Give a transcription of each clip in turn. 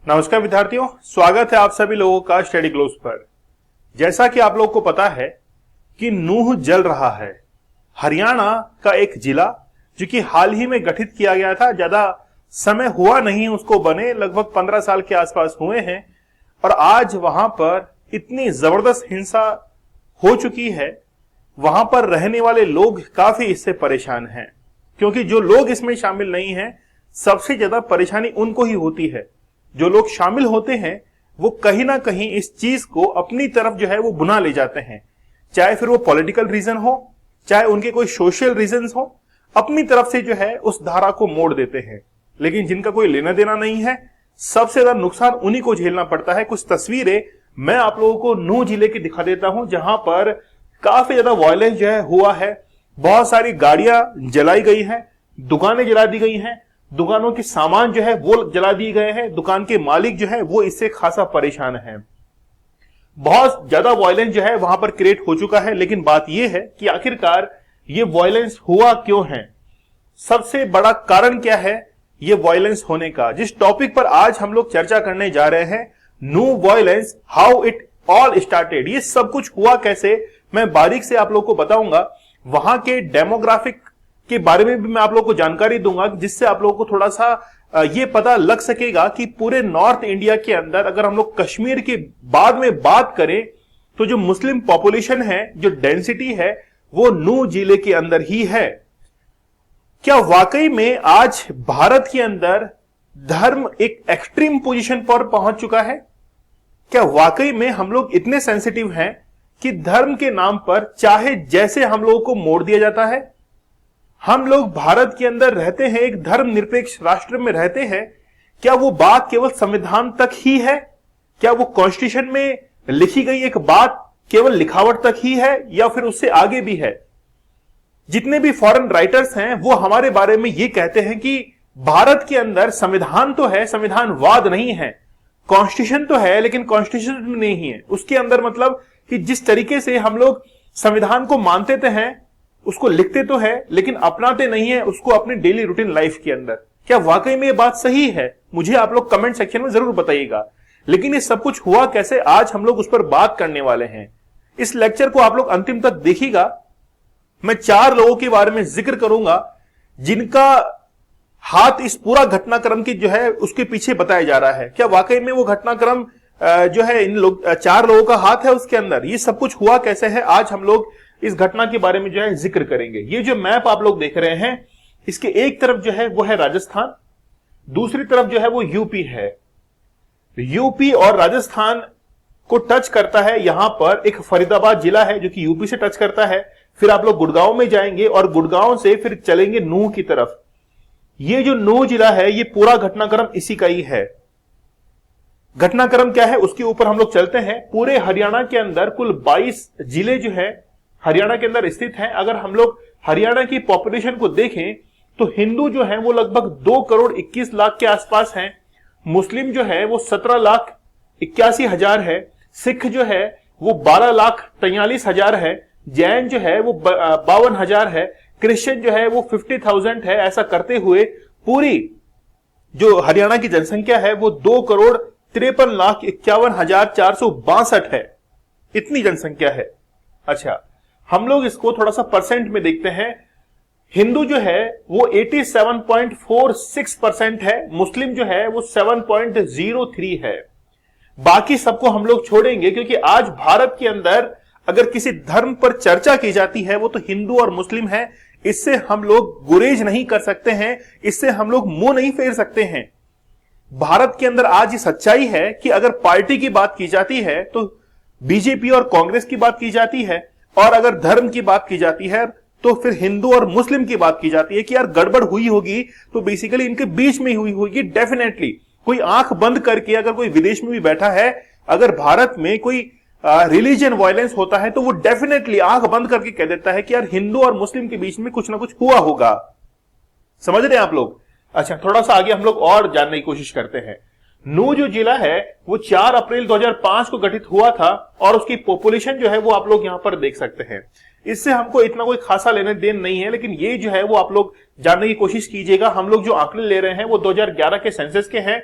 नमस्कार विद्यार्थियों, स्वागत है आप सभी लोगों का स्टडी ग्लोब्स पर। जैसा कि आप लोगों को पता है कि नूह जल रहा है। हरियाणा का एक जिला जो कि हाल ही में गठित किया गया था, ज्यादा समय हुआ नहीं उसको बने, लगभग 15 साल के आसपास हुए हैं। और आज वहां पर इतनी जबरदस्त हिंसा हो चुकी है, वहां पर रहने वाले लोग काफी इससे परेशान हैं, क्योंकि जो लोग इसमें शामिल नहीं हैं, सबसे ज्यादा परेशानी उनको ही होती है। जो लोग शामिल होते हैं वो कहीं ना कहीं इस चीज को अपनी तरफ जो है वो बुना ले जाते हैं, चाहे फिर वो पॉलिटिकल रीजन हो, चाहे उनके कोई सोशल रीजंस हो, अपनी तरफ से जो है उस धारा को मोड़ देते हैं। लेकिन जिनका कोई लेना देना नहीं है, सबसे ज्यादा नुकसान उन्हीं को झेलना पड़ता है। कुछ तस्वीरें मैं आप लोगों को नूह जिले की दिखा देता हूं, जहां पर काफी ज्यादा वायलेंस जो है हुआ है। बहुत सारी गाड़ियां जलाई गई हैं, दुकानें जला दी गई हैं, दुकानों के सामान जो है वो जला दिए गए हैं। दुकान के मालिक जो है वो इससे खासा परेशान है। बहुत ज्यादा वायलेंस जो है वहां पर क्रिएट हो चुका है। लेकिन बात यह है कि आखिरकार ये वायलेंस हुआ क्यों है, सबसे बड़ा कारण क्या है ये वायलेंस होने का। जिस टॉपिक पर आज हम लोग चर्चा करने जा रहे हैं, Nuh violence, how it all started, ये सब कुछ हुआ कैसे, मैं बारीक से आप लोग को बताऊंगा। वहां के डेमोग्राफिक के बारे में भी मैं आप लोगों को जानकारी दूंगा, जिससे आप लोगों को थोड़ा सा ये पता लग सकेगा कि पूरे नॉर्थ इंडिया के अंदर अगर हम लोग कश्मीर के बाद में बात करें तो जो मुस्लिम पॉपुलेशन है, जो डेंसिटी है, वो नूह जिले के अंदर ही है। क्या वाकई में आज भारत के अंदर धर्म एक एक्सट्रीम पोजीशन पर पहुंच चुका है? क्या वाकई में हम लोग इतने सेंसिटिव हैं कि धर्म के नाम पर चाहे जैसे हम लोगों को मोड़ दिया जाता है? हम लोग भारत के अंदर रहते हैं, एक धर्मनिरपेक्ष राष्ट्र में रहते हैं। क्या वो बात केवल संविधान तक ही है? क्या वो कॉन्स्टिट्यूशन में लिखी गई एक बात केवल लिखावट तक ही है, या फिर उससे आगे भी है? जितने भी फॉरेन राइटर्स हैं वो हमारे बारे में ये कहते हैं कि भारत के अंदर संविधान तो है, संविधानवाद नहीं है। कॉन्स्टिट्यूशन तो है लेकिन कॉन्स्टिट्यूशन नहीं है। उसके अंदर मतलब कि जिस तरीके से हम लोग संविधान को मानते तो हैं, उसको लिखते तो है लेकिन अपनाते नहीं है उसको अपनी डेली रूटीन लाइफ के अंदर। क्या वाकई में ये बात सही है? मुझे आप लोग कमेंट सेक्शन में जरूर बताइएगा। लेकिन ये सब कुछ हुआ कैसे, आज हम लोग उस पर बात करने वाले हैं। इस लेक्चर को आप लोग अंतिम तक देखिएगा। मैं 4 लोगों के बारे में जिक्र करूंगा जिनका हाथ इस पूरा घटनाक्रम की जो है उसके पीछे बताया जा रहा है। क्या वाकई में वो घटनाक्रम जो है इन 4 लोगों का हाथ है उसके अंदर? ये सब कुछ हुआ कैसे है, आज हम लोग इस घटना के बारे में जो है जिक्र करेंगे। ये जो मैप आप लोग देख रहे हैं, इसके एक तरफ जो है वो है राजस्थान, दूसरी तरफ जो है वो यूपी है। यूपी और राजस्थान को टच करता है यहां पर एक फरीदाबाद जिला है जो कि यूपी से टच करता है। फिर आप लोग गुड़गांव में जाएंगे और गुड़गांव से फिर चलेंगे नूह की तरफ। ये जो नूह जिला है ये पूरा घटनाक्रम इसी का ही है। घटनाक्रम क्या है उसके ऊपर हम लोग चलते हैं। पूरे हरियाणा के अंदर कुल 22 जिले जो है हरियाणा के अंदर स्थित हैं। अगर हम लोग हरियाणा की पॉपुलेशन को देखें तो हिंदू जो है वो लगभग 2 करोड़ 21 लाख के आसपास हैं। मुस्लिम जो है वो 17 लाख 81 हजार है। सिख जो है वो 12 लाख 43 हजार है। जैन जो है वो 52 हजार है। क्रिश्चियन जो है वो 50,000 है। ऐसा करते हुए पूरी जो हरियाणा की जनसंख्या है वो 2 करोड़ 53 लाख 51 हजार 462 है। इतनी जनसंख्या है। अच्छा, हम लोग इसको थोड़ा सा परसेंट में देखते हैं। हिंदू जो है वो 87.46% है। मुस्लिम जो है वो 7.03 है। बाकी सबको हम लोग छोड़ेंगे, क्योंकि आज भारत के अंदर अगर किसी धर्म पर चर्चा की जाती है वो तो हिंदू और मुस्लिम है। इससे हम लोग गुरेज नहीं कर सकते हैं, इससे हम लोग मुंह नहीं फेर सकते हैं। भारत के अंदर आज ये सच्चाई है कि अगर पार्टी की बात की जाती है तो बीजेपी और कांग्रेस की बात की जाती है, और अगर धर्म की बात की जाती है तो फिर हिंदू और मुस्लिम की बात की जाती है कि यार गड़बड़ हुई होगी तो बेसिकली इनके बीच में हुई होगी। डेफिनेटली कोई आंख बंद करके अगर कोई विदेश में भी बैठा है, अगर भारत में कोई रिलीजियन वायलेंस होता है तो वो डेफिनेटली आंख बंद करके कह देता है कि यार हिंदू और मुस्लिम के बीच में कुछ ना कुछ हुआ होगा। समझ रहे हैं आप लोग? अच्छा, थोड़ा सा आगे हम लोग और जानने की कोशिश करते हैं। नूह जो जिला है वो 4 अप्रैल 2005 को गठित हुआ था और उसकी पॉपुलेशन जो है वो आप लोग यहां पर देख सकते हैं। इससे हमको इतना कोई खासा लेने देन नहीं है, लेकिन ये जो है वो आप लोग जानने की कोशिश कीजिएगा। हम लोग जो आंकड़े ले रहे हैं वो 2011 के सेंसस के हैं।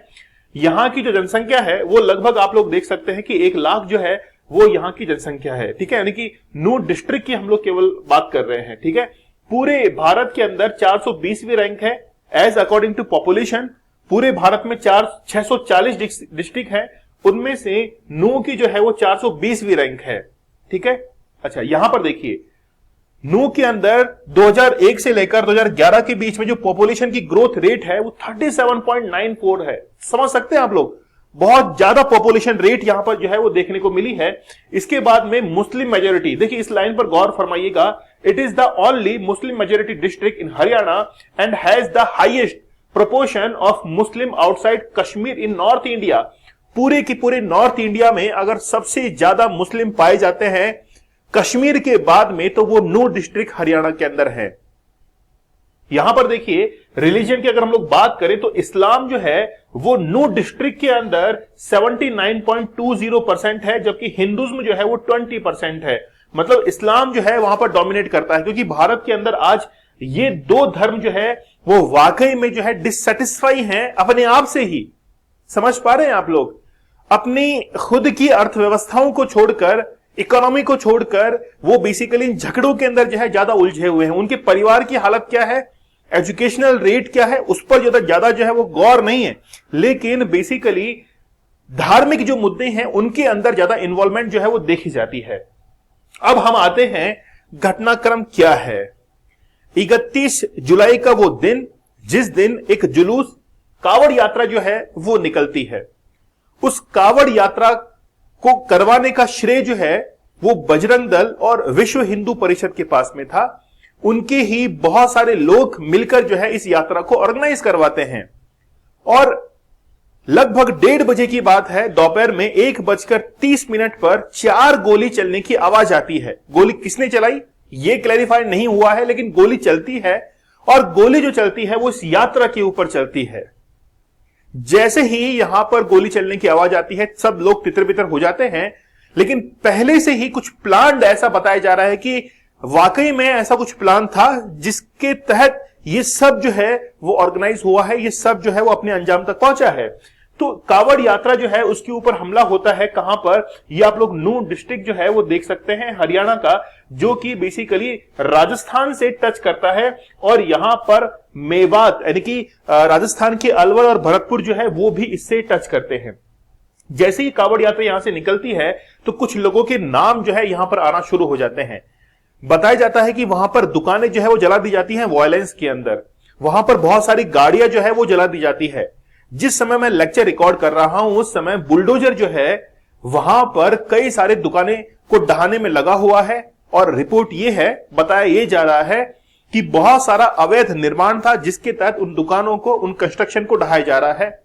यहां की जो जनसंख्या है वो लगभग आप लोग देख सकते हैं कि 1 लाख जो है वो यहां की जनसंख्या है, ठीक है। यानी कि नूह डिस्ट्रिक्ट की हम लोग केवल बात कर रहे हैं, ठीक है। पूरे भारत के अंदर 420वीं रैंक है एज अकॉर्डिंग टू पॉपुलेशन। पूरे भारत में 640 डिस्ट्रिक्ट है, उनमें से नूह की जो है वो 420वीं रैंक है, ठीक है। अच्छा, यहां पर देखिए नूह के अंदर 2001 से लेकर 2011 के बीच में जो पॉपुलेशन की ग्रोथ रेट है वो 37.94 है। समझ सकते हैं आप लोग, बहुत ज्यादा पॉपुलेशन रेट यहां पर जो है वो देखने को मिली है। इसके बाद में मुस्लिम मेजोरिटी, देखिए इस लाइन पर गौर फरमाइएगा, it is the only Muslim majority district in Haryana and has the highest proportion of Muslim outside Kashmir in North India. पूरे की पूरे नॉर्थ इंडिया में अगर सबसे ज्यादा मुस्लिम पाए जाते हैं कश्मीर के बाद में, तो वो नूह डिस्ट्रिक्ट हरियाणा के अंदर है। यहां पर देखिए रिलीजन की अगर हम लोग बात करें तो इस्लाम जो है वो नूह डिस्ट्रिक्ट के अंदर 79.20% है, जबकि हिंदुज्म जो है वो 20% है। मतलब इस्लाम जो है वहां पर डोमिनेट करता है, क्योंकि भारत के अंदर आज ये 2 धर्म जो है वो वाकई में जो है डिससेटिस्फाई हैं अपने आप से ही। समझ पा रहे हैं आप लोग, अपनी खुद की अर्थव्यवस्थाओं को छोड़कर, इकोनॉमी को छोड़कर वो बेसिकली इन झगड़ों के अंदर जो है ज्यादा उलझे हुए हैं। उनके परिवार की हालत क्या है, एजुकेशनल रेट क्या है, उस पर ज्यादा जो है वो गौर नहीं है, लेकिन बेसिकली धार्मिक जो मुद्दे हैं उनके अंदर ज्यादा इन्वॉल्वमेंट जो है वो देखी जाती है। अब हम आते हैं घटनाक्रम क्या है। 31 जुलाई का वो दिन जिस दिन एक जुलूस कावड़ यात्रा जो है वो निकलती है। उस कावड़ यात्रा को करवाने का श्रेय जो है वो बजरंग दल और विश्व हिंदू परिषद के पास में था। उनके ही बहुत सारे लोग मिलकर जो है इस यात्रा को ऑर्गेनाइज करवाते हैं। और लगभग 1:30 बजे की बात है, दोपहर में 1:30 पर 4 गोली चलने की आवाज आती है। गोली किसने चलाई ये क्लैरिफाई नहीं हुआ है, लेकिन गोली चलती है, और गोली जो चलती है वो इस यात्रा के ऊपर चलती है। जैसे ही यहां पर गोली चलने की आवाज आती है सब लोग तितर बितर हो जाते हैं, लेकिन पहले से ही कुछ प्लान ऐसा बताया जा रहा है कि वाकई में ऐसा कुछ प्लान था जिसके तहत ये सब जो है वो ऑर्गेनाइज हुआ है, ये सब जो है वो अपने अंजाम तक पहुंचा है। तो कावड़ यात्रा जो है उसके ऊपर हमला होता है कहां पर, ये आप लोग नूह डिस्ट्रिक्ट जो है वो देख सकते हैं हरियाणा का, जो कि बेसिकली राजस्थान से टच करता है। और यहां पर मेवात यानी कि राजस्थान के अलवर और भरतपुर जो है वो भी इससे टच करते हैं। जैसे ही कावड़ यात्रा यहां से निकलती है तो कुछ लोगों के नाम जो है यहां पर आना शुरू हो जाते हैं। बताया जाता है कि वहां पर दुकानें जो है वो जला दी जाती हैं वायलेंस के अंदर, वहां पर बहुत सारी गाड़ियां जो है वो जला दी जाती है। जिस समय मैं लेक्चर रिकॉर्ड कर रहा हूं उस समय बुलडोजर जो है वहां पर कई सारे दुकानें को ढहाने में लगा हुआ है, और रिपोर्ट ये है, बताया ये जा रहा है कि बहुत सारा अवैध निर्माण था जिसके तहत उन दुकानों को, उन कंस्ट्रक्शन को ढहाया जा रहा है।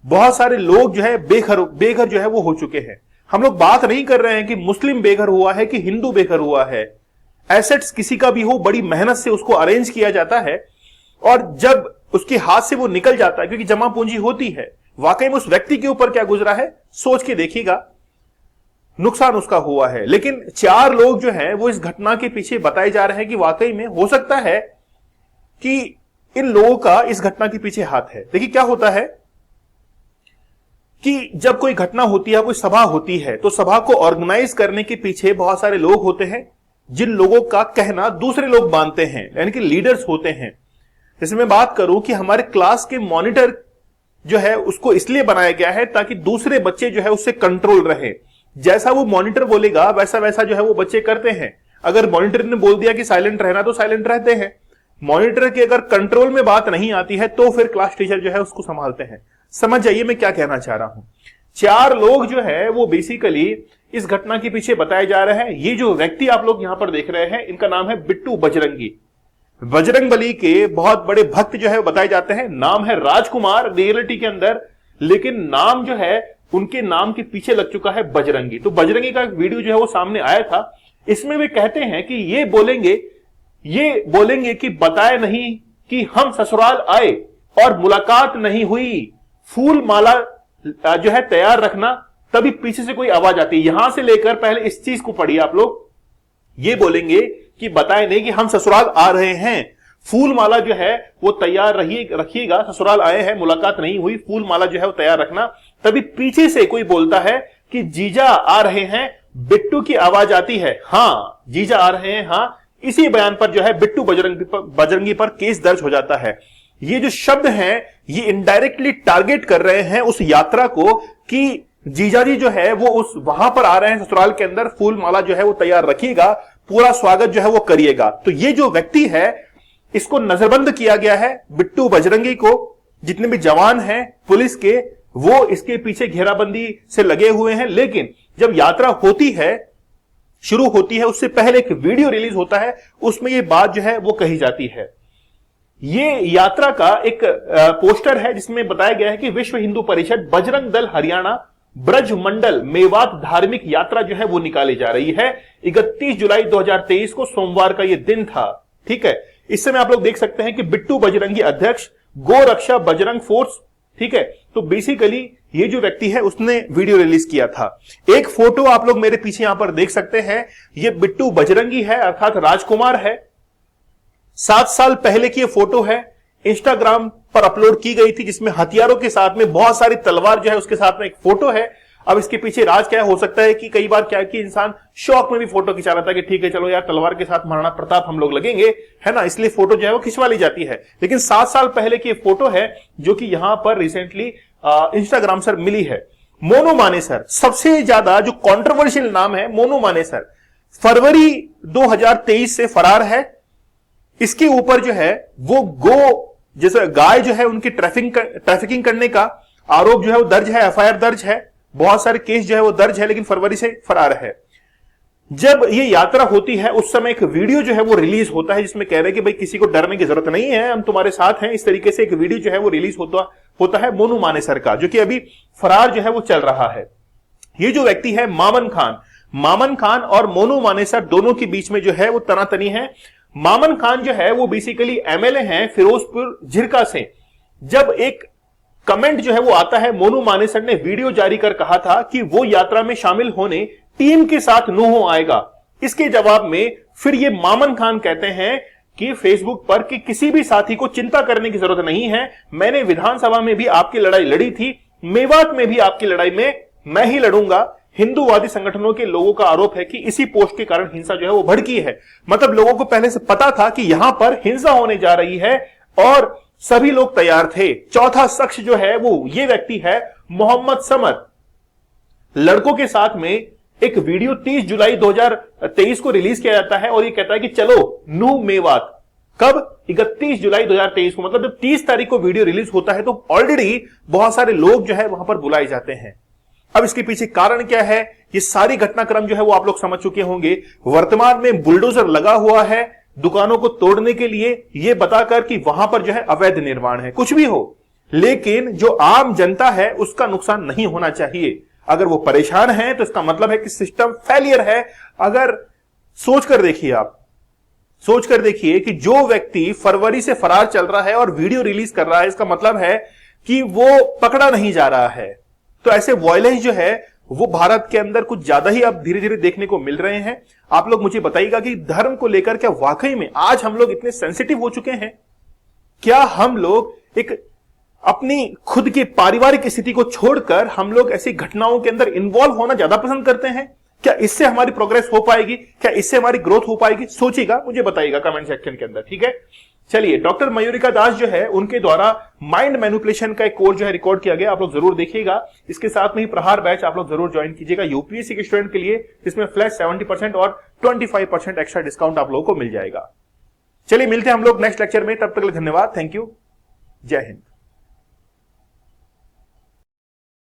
बहुत सारे लोग जो है बेघर जो है वो हो चुके हैं। हम लोग बात नहीं कर रहे हैं कि मुस्लिम बेघर हुआ है कि हिंदू बेघर हुआ है। एसेट्स किसी का भी हो, बड़ी मेहनत से उसको अरेंज किया जाता है, और जब उसके हाथ से वो निकल जाता है, क्योंकि जमा पूंजी होती है, वाकई में उस व्यक्ति के ऊपर क्या गुजरा है सोच के देखिएगा, नुकसान उसका हुआ है। लेकिन 4 लोग जो हैं वो इस घटना के पीछे बताए जा रहे हैं कि वाकई में हो सकता है कि इन लोगों का इस घटना के पीछे हाथ है। देखिए क्या होता है कि जब कोई घटना होती है, कोई सभा होती है, तो सभा को ऑर्गेनाइज करने के पीछे बहुत सारे लोग होते हैं जिन लोगों का कहना दूसरे लोग मानते हैं, यानी कि लीडर्स होते हैं। जैसे मैं बात करूं कि हमारे क्लास के मॉनिटर जो है उसको इसलिए बनाया गया है ताकि दूसरे बच्चे जो है उससे कंट्रोल रहे। जैसा वो मॉनिटर बोलेगा वैसा वैसा जो है वो बच्चे करते हैं। अगर मॉनिटर ने बोल दिया कि साइलेंट रहना तो साइलेंट रहते हैं। मॉनिटर के अगर कंट्रोल में बात नहीं आती है तो फिर क्लास टीचर जो है उसको संभालते हैं। समझ जाइए मैं क्या कहना चाह रहा हूं। 4 लोग जो है वो बेसिकली इस घटना के पीछे बताए जा रहे हैं। ये जो व्यक्ति आप लोग यहां पर देख रहे हैं इनका नाम है बिट्टू बजरंगी। बजरंगबली के बहुत बड़े भक्त जो है बताए जाते हैं। नाम है राजकुमार रियलिटी के अंदर, लेकिन नाम जो है उनके नाम के पीछे लग चुका है बजरंगी। तो बजरंगी का एक वीडियो जो है वो सामने आया था। इसमें वे कहते हैं कि ये बोलेंगे कि बताए नहीं कि हम ससुराल आए और मुलाकात नहीं हुई, फूल माला जो है तैयार रखना, तभी पीछे से कोई आवाज आती है। यहां से लेकर पहले इस चीज को पढ़िए आप लोग। ये बोलेंगे कि बताए नहीं कि हम ससुराल आ रहे हैं, फूल माला जो है वो तैयार रखिएगा, ससुराल आए हैं, मुलाकात नहीं हुई, फूल माला जो है वो तैयार रखना। तभी पीछे से कोई बोलता है कि जीजा आ रहे हैं, बिट्टू की आवाज आती है, हाँ जीजा आ रहे हैं, हाँ। इसी बयान पर जो है बिट्टू बजरंगी पर केस दर्ज हो जाता है। ये जो शब्द हैं ये इनडायरेक्टली टारगेट कर रहे हैं उस यात्रा को कि जीजाजी जो है वो उस वहां पर आ रहे हैं ससुराल के अंदर, फूल माला जो है वो तैयार रखिएगा, पूरा स्वागत जो है वो करिएगा। तो ये जो व्यक्ति है इसको नजरबंद किया गया है, बिट्टू बजरंगी को। जितने भी जवान हैं पुलिस के वो इसके पीछे घेराबंदी से लगे हुए हैं। लेकिन जब यात्रा होती है, शुरू होती है, उससे पहले एक वीडियो रिलीज होता है, उसमें ये बात जो है वो कही जाती है। ये यात्रा का एक पोस्टर है जिसमें बताया गया है कि विश्व हिंदू परिषद बजरंग दल हरियाणा ब्रज मंडल मेवात धार्मिक यात्रा जो है वो निकाली जा रही है। 31 जुलाई 2023 को सोमवार का ये दिन था, ठीक है। इस समय आप लोग देख सकते हैं कि बिट्टू बजरंगी अध्यक्ष, गो रक्षा बजरंग फोर्स, ठीक है। तो बेसिकली ये जो व्यक्ति है उसने वीडियो रिलीज किया था। एक फोटो आप लोग मेरे पीछे यहां पर देख सकते हैं, ये बिट्टू बजरंगी है अर्थात राजकुमार है। 7 साल पहले की ये फोटो है, इंस्टाग्राम पर अपलोड की गई थी, जिसमें हथियारों के साथ में बहुत सारी तलवार जो है उसके साथ में एक फोटो है। अब इसके पीछे राज क्या हो सकता है कि कई बार क्या कि इंसान शौक में भी फोटो खिंचा रहा था कि ठीक है चलो यार तलवार के साथ महाराणा प्रताप हम लोग लगेंगे, है ना, इसलिए फोटो जो है वो खिंचवा ली जाती है। लेकिन 7 साल पहले की फोटो है जो कि यहां पर रिसेंटली इंस्टाग्राम से मिली है। मोनू मानेसर, सबसे ज्यादा जो कॉन्ट्रोवर्शियल नाम है मोनू मानेसर, फरवरी 2023 से फरार है। इसके ऊपर जो है वो जैसे गाय जो है उनकी ट्रैफिकिंग करने का आरोप जो है वो दर्ज है, एफआईआर दर्ज है, बहुत सारे केस जो है वो दर्ज है, लेकिन फरवरी से फरार है। जब ये यात्रा होती है उस समय एक वीडियो जो है वो रिलीज होता है जिसमें कह रहे हैं कि भाई किसी को डरने की जरूरत नहीं है, हम तुम्हारे साथ हैं। इस तरीके से एक वीडियो जो है वो रिलीज होता है मोनू मानेसर का, जो कि अभी फरार जो है वो चल रहा है। ये जो व्यक्ति है मामन खान और मोनू मानेसर दोनों के बीच में जो है वो तनातनी है। मामन खान जो है वो बेसिकली एमएलए हैं फिरोजपुर झिरका से। जब एक कमेंट जो है वो आता है, मोनू मानेसर ने वीडियो जारी कर कहा था कि वो यात्रा में शामिल होने टीम के साथ नूह आएगा। इसके जवाब में फिर ये मामन खान कहते हैं कि फेसबुक पर कि किसी भी साथी को चिंता करने की जरूरत नहीं है, मैंने विधानसभा में भी आपकी लड़ाई लड़ी थी, मेवात में भी आपकी लड़ाई में मैं ही लड़ूंगा। हिंदूवादी संगठनों के लोगों का आरोप है कि इसी पोस्ट के कारण हिंसा जो है वो भड़की है। मतलब लोगों को पहले से पता था कि यहां पर हिंसा होने जा रही है और सभी लोग तैयार थे। चौथा शख्स जो है वो ये व्यक्ति है मोहम्मद समद। लड़कों के साथ में एक वीडियो 30 जुलाई 2023 को रिलीज किया जाता है और ये कहता है कि चलो नूह मेवात। कब? 31 जुलाई 2023 को, मतलब जब 30 तारीख को वीडियो रिलीज होता है तो ऑलरेडी बहुत सारे लोग जो है वहां पर बुलाए जाते हैं। अब इसके पीछे कारण क्या है, ये सारी घटनाक्रम जो है वो आप लोग समझ चुके होंगे। वर्तमान में बुलडोजर लगा हुआ है दुकानों को तोड़ने के लिए, ये बताकर कि वहां पर जो है अवैध निर्माण है। कुछ भी हो, लेकिन जो आम जनता है उसका नुकसान नहीं होना चाहिए। अगर वो परेशान है तो इसका मतलब है कि सिस्टम फेलियर है। अगर सोचकर देखिए कि जो व्यक्ति फरवरी से फरार चल रहा है और वीडियो रिलीज कर रहा है, इसका मतलब है कि वो पकड़ा नहीं जा रहा है। तो ऐसे वायलेंस जो है वो भारत के अंदर कुछ ज्यादा ही अब धीरे धीरे देखने को मिल रहे हैं। आप लोग मुझे बताइएगा कि धर्म को लेकर क्या वाकई में आज हम लोग इतने सेंसिटिव हो चुके हैं? क्या हम लोग एक अपनी खुद की पारिवारिक स्थिति को छोड़कर हम लोग ऐसी घटनाओं के अंदर इन्वॉल्व होना ज्यादा पसंद करते हैं? क्या इससे हमारी प्रोग्रेस हो पाएगी? क्या इससे हमारी ग्रोथ हो पाएगी? सोचिएगा, मुझे बताइएगा कमेंट सेक्शन के अंदर, ठीक है। चलिए, डॉक्टर मयूरिका दास जो है उनके द्वारा माइंड मैनिपुलेशन का एक कोर्स जो है रिकॉर्ड किया गया, आप लोग जरूर देखिएगा। इसके साथ में ही प्रहार बैच आप लोग जरूर ज्वाइन कीजिएगा यूपीएससी के स्टूडेंट के लिए, जिसमें फ्लैश 70% और 25% एक्स्ट्रा डिस्काउंट आप लोगों को मिल जाएगा। चलिए मिलते हैं हम लोग नेक्स्ट लेक्चर में, तब तक के लिए धन्यवाद, थैंक यू, जय हिंद।